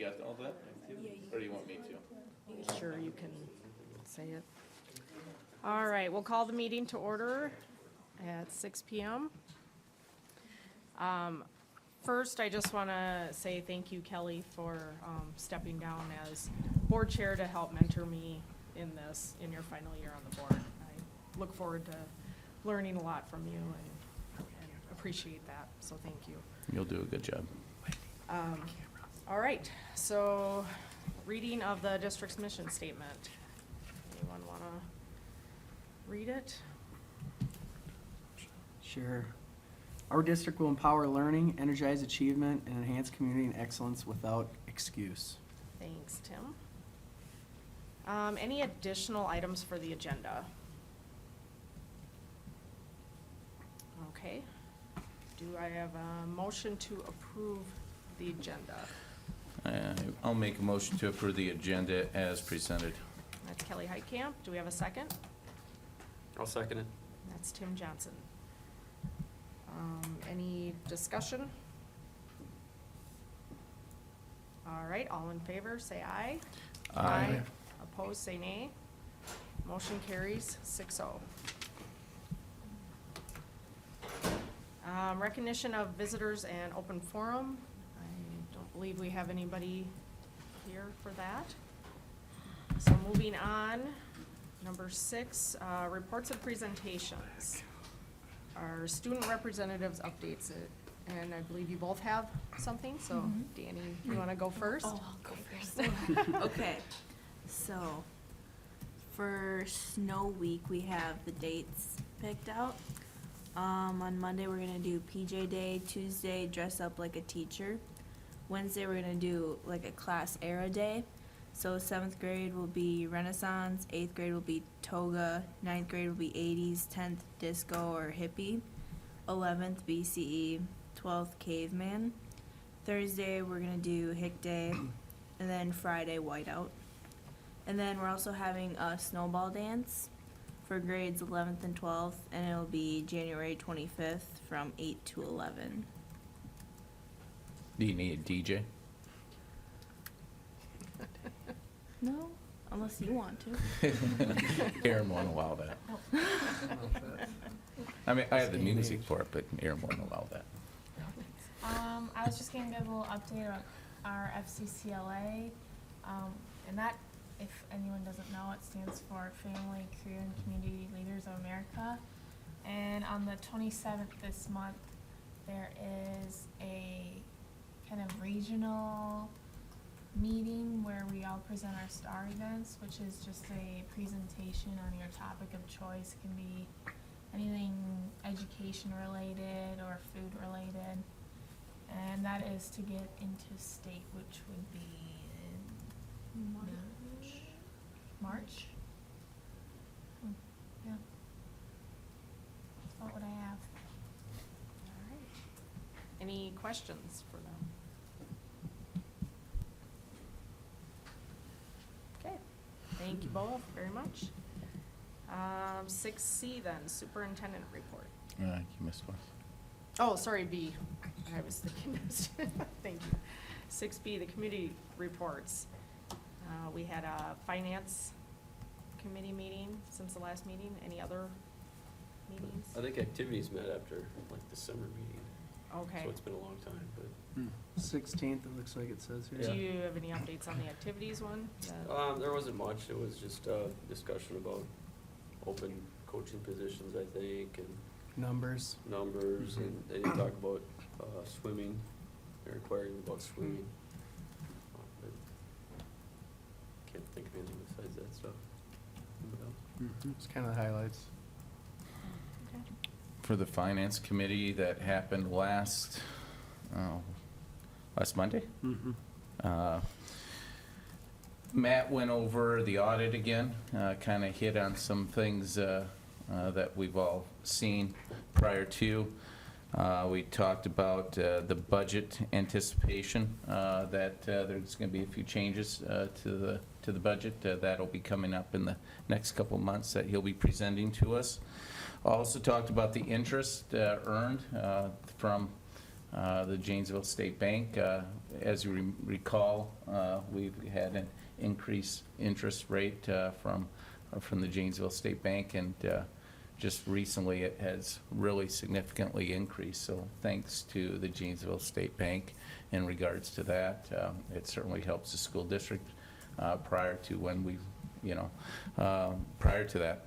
got all that? Or do you want me to? Sure, you can say it. All right, we'll call the meeting to order at 6 PM. First, I just want to say thank you, Kelly, for stepping down as board chair to help mentor me in this, in your final year on the board. I look forward to learning a lot from you and appreciate that, so thank you. You'll do a good job. All right, so reading of the district's mission statement. Anyone want to read it? Sure. Our district will empower learning, energize achievement, and enhance community and excellence without excuse. Thanks, Tim. Any additional items for the agenda? Okay. Do I have a motion to approve the agenda? I'll make a motion to approve the agenda as presented. That's Kelly Heitkamp. Do we have a second? I'll second it. That's Tim Johnson. Any discussion? All right, all in favor, say aye. Aye. Opposed, say nay. Motion carries 6-0. Recognition of visitors and open forum. I don't believe we have anybody here for that. So moving on, number 6, reports and presentations. Our student representatives updates it, and I believe you both have something, so Danny, you wanna go first? Oh, I'll go first. Okay, so for Snow Week, we have the dates picked out. On Monday, we're gonna do PJ Day. Tuesday, dress up like a teacher. Wednesday, we're gonna do like a class era day. So 7th grade will be Renaissance, 8th grade will be toga, 9th grade will be 80s, 10th disco or hippie, 11th BCE, 12th caveman. Thursday, we're gonna do hick day, and then Friday whiteout. And then we're also having a snowball dance for grades 11th and 12th, and it'll be January 25th from 8 to 11. Do you need a DJ? No, unless you want to. Aaron won't allow that. I mean, I have the music for it, but Aaron won't allow that. I was just gonna give a little update on our FCCLA, and that, if anyone doesn't know, it stands for Family, Career, and Community Leaders of America. And on the 27th this month, there is a kind of regional meeting where we all present our STAR events, which is just a presentation on your topic of choice. It can be anything education related or food related. And that is to get into state, which would be in March? Yeah. That's about what I have. All right. Any questions for them? Okay, thank you both very much. 6C then, superintendent report. You missed one. Oh, sorry, B. I was thinking, thank you. 6B, the committee reports. We had a finance committee meeting since the last meeting. Any other meetings? I think activities met after like the summer meeting. Okay. So it's been a long time, but 16th, it looks like it says here. Do you have any updates on the activities one? there wasn't much. It was just discussion about open coaching positions, I think, and Numbers. numbers, and they did talk about swimming. They're inquiring about swimming. But can't think of anything besides that stuff. It's kind of the highlights. Okay. For the finance committee, that happened last Monday. Matt went over the audit again, kind of hit on some things that we've all seen prior to. We talked about the budget anticipation, that there's going to be a few changes to the budget. That'll be coming up in the next couple of months that he'll be presenting to us. Also talked about the interest earned from the Janesville State Bank. As you recall, we've had an increased interest rate from the Janesville State Bank, and just recently it has really significantly increased. So thanks to the Janesville State Bank in regards to that. It certainly helps the school district prior to when we, prior to that.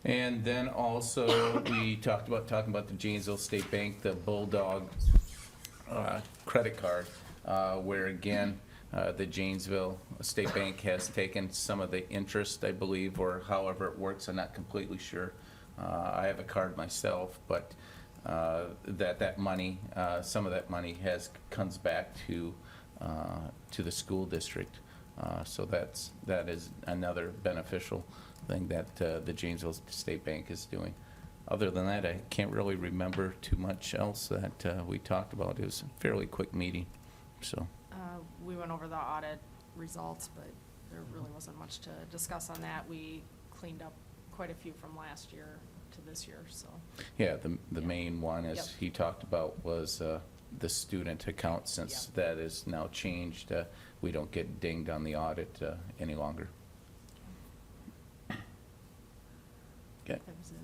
And then also, we talking about the Janesville State Bank, the Bulldog credit card, where again, the Janesville State Bank has taken some of the interest, I believe, or however it works, I'm not completely sure. I have a card myself, but that money, some of that money comes back to the school district. So that is another beneficial thing that the Janesville State Bank is doing. Other than that, I can't really remember too much else that we talked about. It was a fairly quick meeting, so. We went over the audit results, but there really wasn't much to discuss on that. We cleaned up quite a few from last year to this year, so. Yeah, the Yep. main one, as Yep. he talked about, was the student account. Since Yep. that is now changed, we don't get dinged on the audit any longer. Okay. That was it.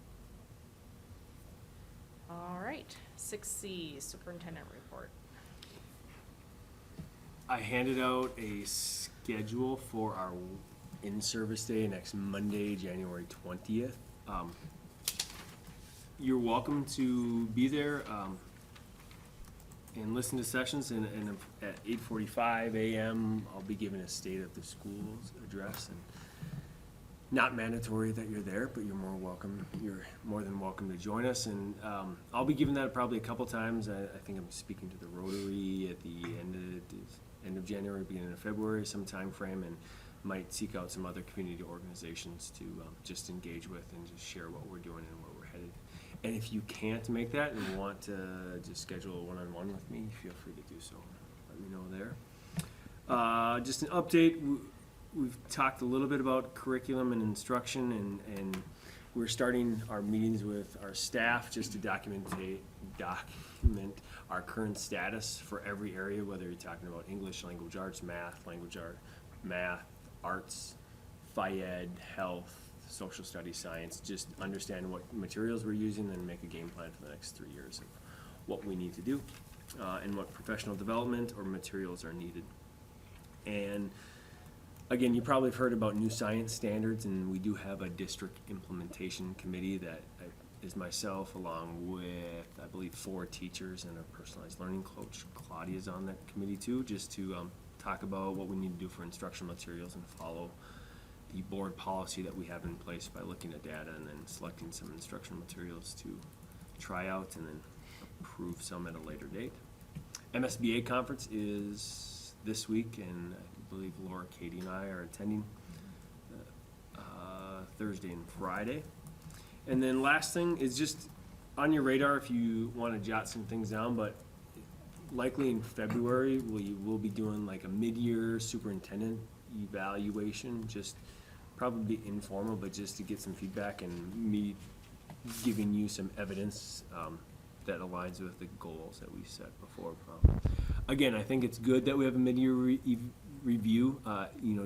All right, 6C, superintendent report. I handed out a schedule for our in-service day next Monday, January 20th. You're welcome to be there and listen to sessions, and at 8:45 a.m., I'll be giving a state of the schools address. And not mandatory that you're there, but you're more than welcome to join us. And I'll be giving that probably a couple times. I think I'm speaking to the Rotary at the end of January, beginning of February, some time frame, and might seek out some other community organizations to just engage with and just share what we're doing and where we're headed. And if you can't make that and want to just schedule a one-on-one with me, feel free to do so. Let me know there. Just an update. We've talked a little bit about curriculum and instruction, and we're starting our meetings with our staff just to document our current status for every area, whether you're talking about English, language arts, math, arts, Phy-Ed, health, social studies, science, just understand what materials we're using and make a game plan for the next 3 years of what we need to do, and what professional development or materials are needed. And again, you probably have heard about new science standards, and we do have a district implementation committee that is myself, along with, I believe, 4 teachers and a personalized learning coach. Claudia's on that committee too, just to talk about what we need to do for instructional materials and follow the board policy that we have in place by looking at data and then selecting some instructional materials to try out and then approve some at a later date. MSBA conference is this week, and I believe Laura, Katie, and I are attending Thursday and Friday. And then last thing is just on your radar if you want to jot some things down, but likely in February, we will be doing like a mid-year superintendent evaluation, just probably informal, but just to get some feedback and me giving you some evidence that aligns with the goals that we set before. Again, I think it's good that we have a mid-year review,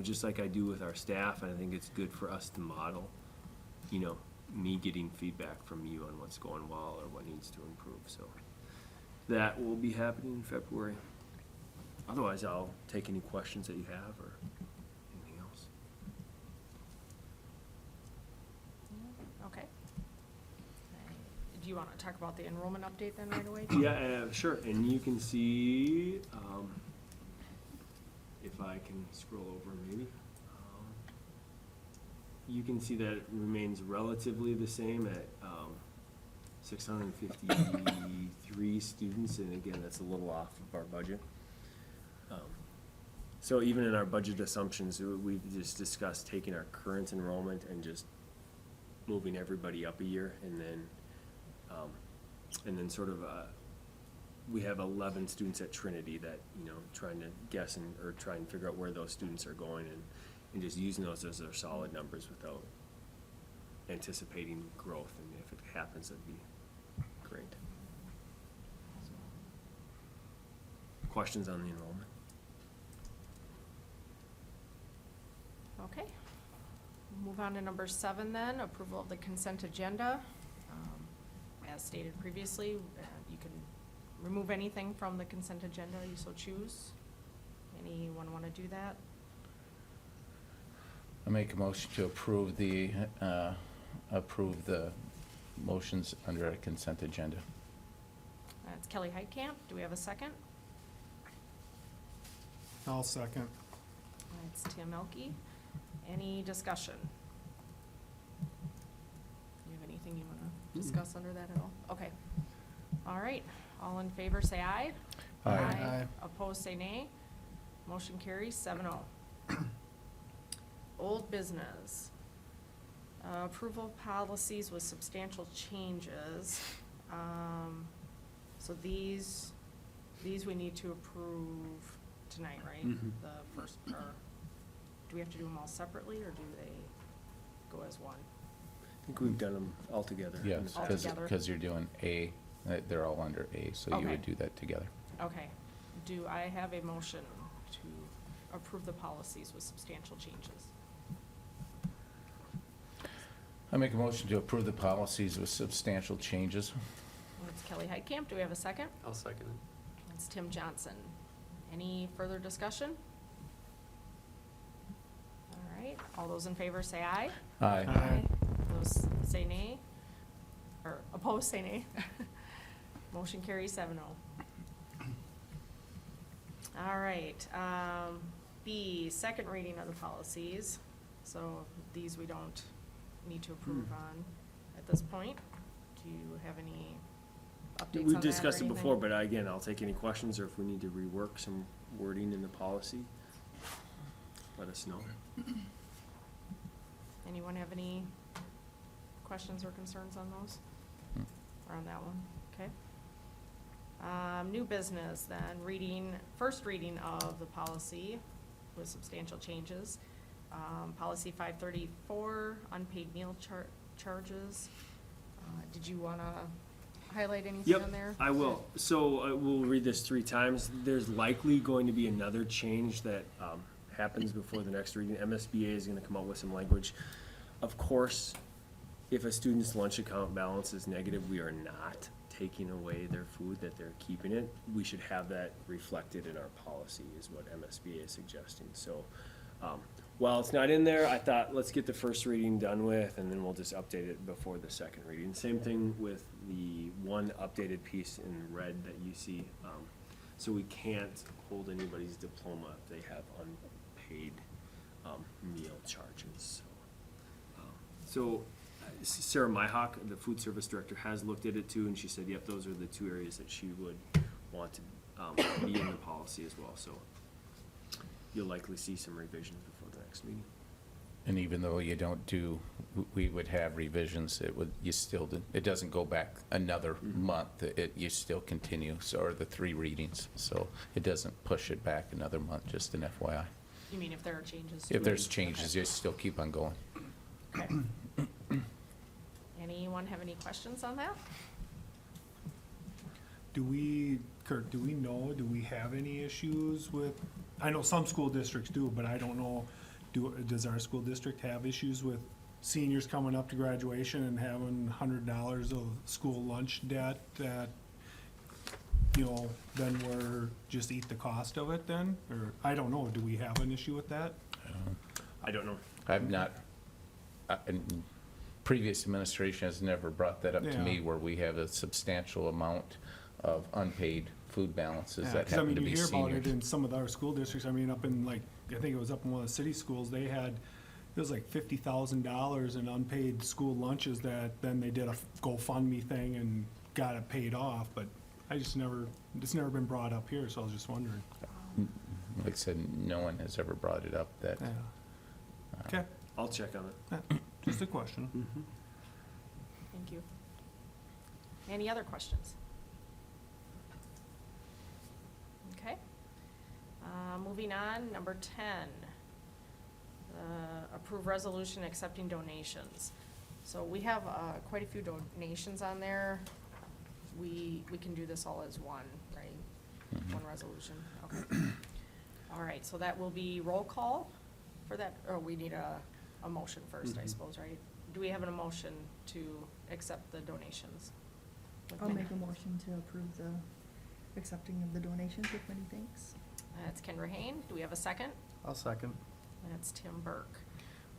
just like I do with our staff, and I think it's good for us to model, me getting feedback from you on what's going well or what needs to improve. So that will be happening in February. Otherwise, I'll take any questions that you have or anything else. Okay. Do you want to talk about the enrollment update then right away? Yeah, sure. And you can see, if I can scroll over maybe. You can see that it remains relatively the same at 653 students, and again, that's a little off of our budget. So even in our budget assumptions, we've just discussed taking our current enrollment and just moving everybody up a year, and then sort of we have 11 students at Trinity that, trying to guess or try and figure out where those students are going, and just using those as their solid numbers without anticipating growth. And if it happens, that'd be great. questions on the enrollment. Okay. Move on to number 7 then, approval of the consent agenda. As stated previously, you can remove anything from the consent agenda you so choose. Anyone want to do that? I make a motion to approve the motions under a consent agenda. That's Kelly Heitkamp. Do we have a second? I'll second. That's Tim Elke. Any discussion? You have anything you want to discuss under that at all? Okay. All right. All in favor, say aye. Aye. Aye. Opposed, say nay. Motion carries 7-0. Old business. Approval of policies with substantial changes. So these we need to approve tonight, right? Mhm. The first, or do we have to do them all separately, or do they go as one? I think we've done them all together. in the Yes, past. Altogether. because you're doing A, they're all under A, so you Okay. would do that together. Okay. Do I have a motion to approve the policies with substantial changes? I make a motion to approve the policies with substantial changes. That's Kelly Heitkamp. Do we have a second? I'll second it. That's Tim Johnson. Any further discussion? All right, all those in favor say aye. Aye. Aye. Those say nay, or opposed say nay. Motion carries 7-0. All right, B, second reading of the policies. So these we don't need to approve on at this point. Do you have any updates on that We've or discussed it anything? before, but again, I'll take any questions, or if we need to rework some wording in the policy, let us know. Anyone have any questions or concerns on those? Or on that one? Okay. New business then, first reading of the policy with substantial changes. Policy 534, unpaid meal charges. Did you want to highlight anything on there? Yep, I will. So we'll read this 3 times. There's likely going to be another change that happens before the next reading. MSBA is going to come up with some language. Of course, if a student's lunch account balance is negative, we are not taking away their food, that they're keeping it. We should have that reflected in our policy, is what MSBA is suggesting. So while it's not in there, I thought, let's get the first reading done with, and then we'll just update it before the second reading. Same thing with the one updated piece in red that you see. So we can't hold anybody's diploma if they have unpaid meal charges. So Sarah Myhawk, the food service director, has looked at it too, and she said, yep, those are the 2 areas that she would want to be in the policy as well. So you'll likely see some revisions before the next meeting. And even though you don't we would have revisions, it doesn't go back another month. You still continue, or the 3 readings. So it doesn't push it back another month, just an FYI. You mean if there are changes? If there's changes, you still keep on going. Okay. Anyone have any questions on that? Kurt, do we have any issues with, I know some school districts do, but I don't know, does our school district have issues with seniors coming up to graduation and having $100 of school lunch debt that, then we're just eat the cost of it then? Or, I don't know, do we have an issue with that? I don't know. I've not, and previous administration has never brought that up to me, Yeah. where we have a substantial amount of unpaid food balances Yeah, that 'cause, I happen mean, to you be hear about it seniors. in some of our school districts, I mean, up in I think it was up in one of the city schools, they had, it was like $50,000 in unpaid school lunches that then they did a GoFundMe thing and got it paid off, but it's never been brought up here, so I was just wondering. Like I said, no one has ever brought it up that. Yeah. Okay, I'll check on it. yeah, just a question. Thank you. Any other questions? Okay. Moving on, number 10. Approve resolution accepting donations. So we have quite a few donations on there. We can do this all as one, right? one resolution, okay. All right, so that will be roll call for that, or we need a motion first, I suppose, right? Do we have an emotion to accept the donations? With I'll many- make a motion to approve the accepting of the donations with many thanks. That's Kendra Hayne. Do we have a second? I'll second. That's Tim Burke.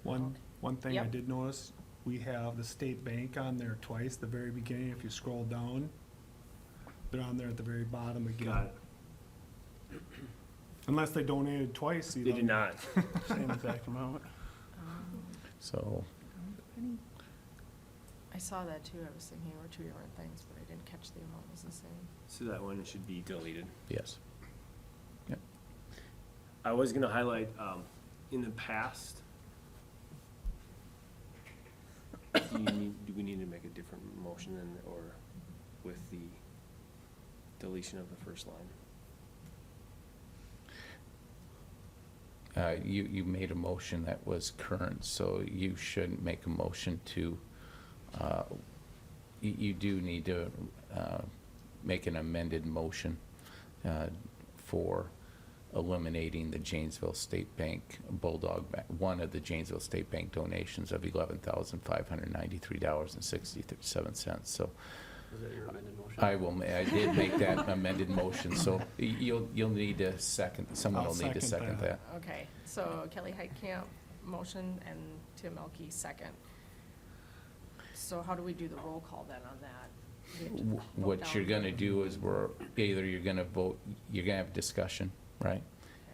One thing I Yep. did notice, we have the state bank on there twice, the very beginning, if you scroll down. They're on there at the very bottom again. Got it. Unless they donated twice. They did not. Same exact amount. So, Penny. I saw that too. I was thinking there were two different things, but I didn't catch the amount was the same. So that one should be deleted. yes. Yep. I was gonna highlight, in the past, do we need to make a different motion than, or with the deletion of the first line? You made a motion that was current, so you shouldn't make a motion to, you do need to make an amended motion for eliminating the Janesville State Bank one of the Janesville State Bank donations of $11,593.67. So Was that your amended motion? I did make that amended motion, so you'll need a second, someone I'll will need to second second that. that. Okay, so Kelly Heitkamp, motion, and Tim Elke, second. So how do we do the roll call then on that? We have to vote What down. you're gonna do is either you're gonna vote, you're gonna have discussion, right?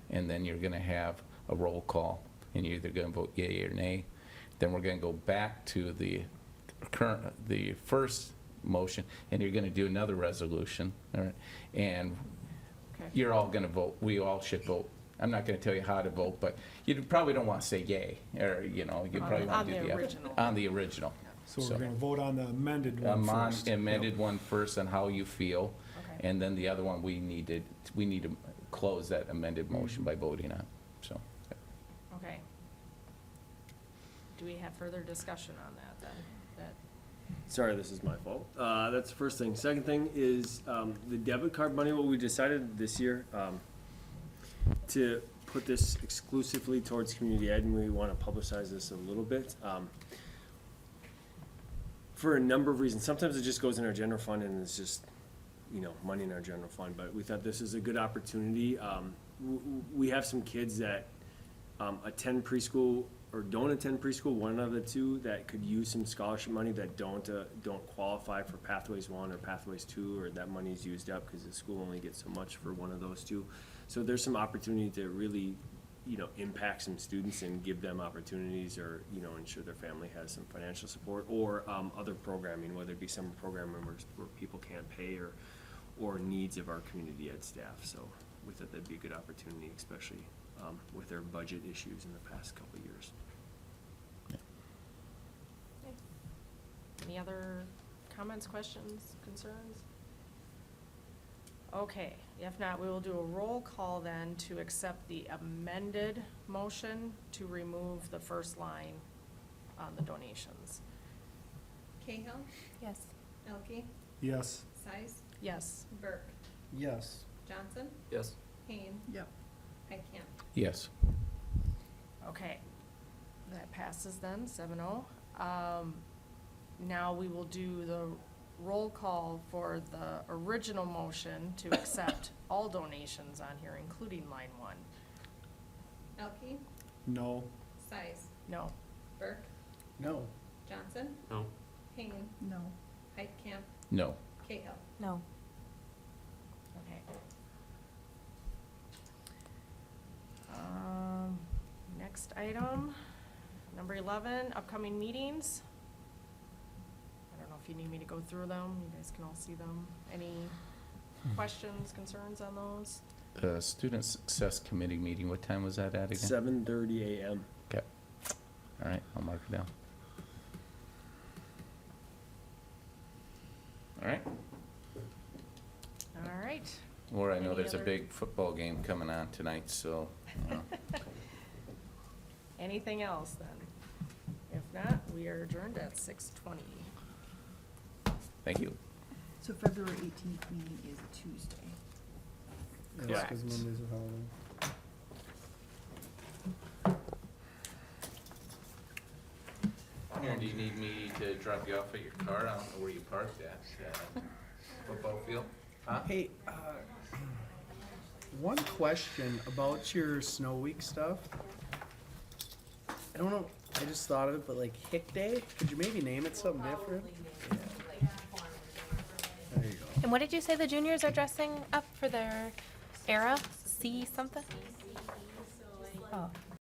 And then you're gonna have a roll call, and you're either gonna vote yea or nay. Then we're gonna go back to the first motion, and you're gonna do another resolution, all right? And Okay. you're all gonna vote, we all should vote. I'm not gonna tell you how to vote, but you probably don't wanna say yea, or, you probably On wanna do the the. original. On the original. So we're gonna vote on the amended one On first. amended one first on how you feel, Okay. and then the other one, we need to close that amended motion by voting on, so. Okay. Do we have further discussion on that then? Sorry, this is my fault. That's the first thing. Second thing is, the debit card money, what we decided this year, to put this exclusively towards community ed, and we wanna publicize this a little bit. For a number of reasons. Sometimes it just goes in our general fund and it's just, money in our general fund, but we thought this is a good opportunity. We have some kids that, attend preschool or don't attend preschool, one of the two, that could use some scholarship money that don't qualify for Pathways 1 or Pathways 2, or that money's used up because the school only gets so much for one of those two. So there's some opportunity to really, impact some students and give them opportunities, or, ensure their family has some financial support, or, other programming, whether it be summer program members where people can't pay, or needs of our community ed staff. So we thought that'd be a good opportunity, especially, with their budget issues in the past couple of years. Any other comments, questions, concerns? Okay, if not, we will do a roll call then to accept the amended motion to remove the first line on the donations. Cahill, Yes. Elke, Yes. Size, Yes. Burke, Yes. Johnson, Yes. Hayne, Yep. Heitkamp. Yes. Okay, that passes then, 7-0. Now we will do the roll call for the original motion to accept all donations on here, including line 1. Elke, No. Size, No. Burke, No. Johnson, No. Hayne, No. Heitkamp, No. Cahill. No. Okay. Next item, number 11, upcoming meetings. I don't know if you need me to go through them, you guys can all see them. Any questions, concerns on those? Student Success Committee meeting, what time was that at again? 7:30 a.m. Okay, all right, I'll mark it down. All right, All right. or I know Any there's a other- big football game coming on tonight, so, Anything else then? If not, we are adjourned at 6:20. thank you. So February 18th meeting is a Tuesday. Yes, Correct. 'cause Monday's a holiday. Aaron, do you need me to drop you off at your car? I don't know where you parked at. Football field? Huh? Hey, one question about your snow week stuff. I don't know, I just thought of it, but like Hick Day, could you maybe name it something different? Yeah. There you go. And what did you say the juniors are dressing up for their era? C something? Oh,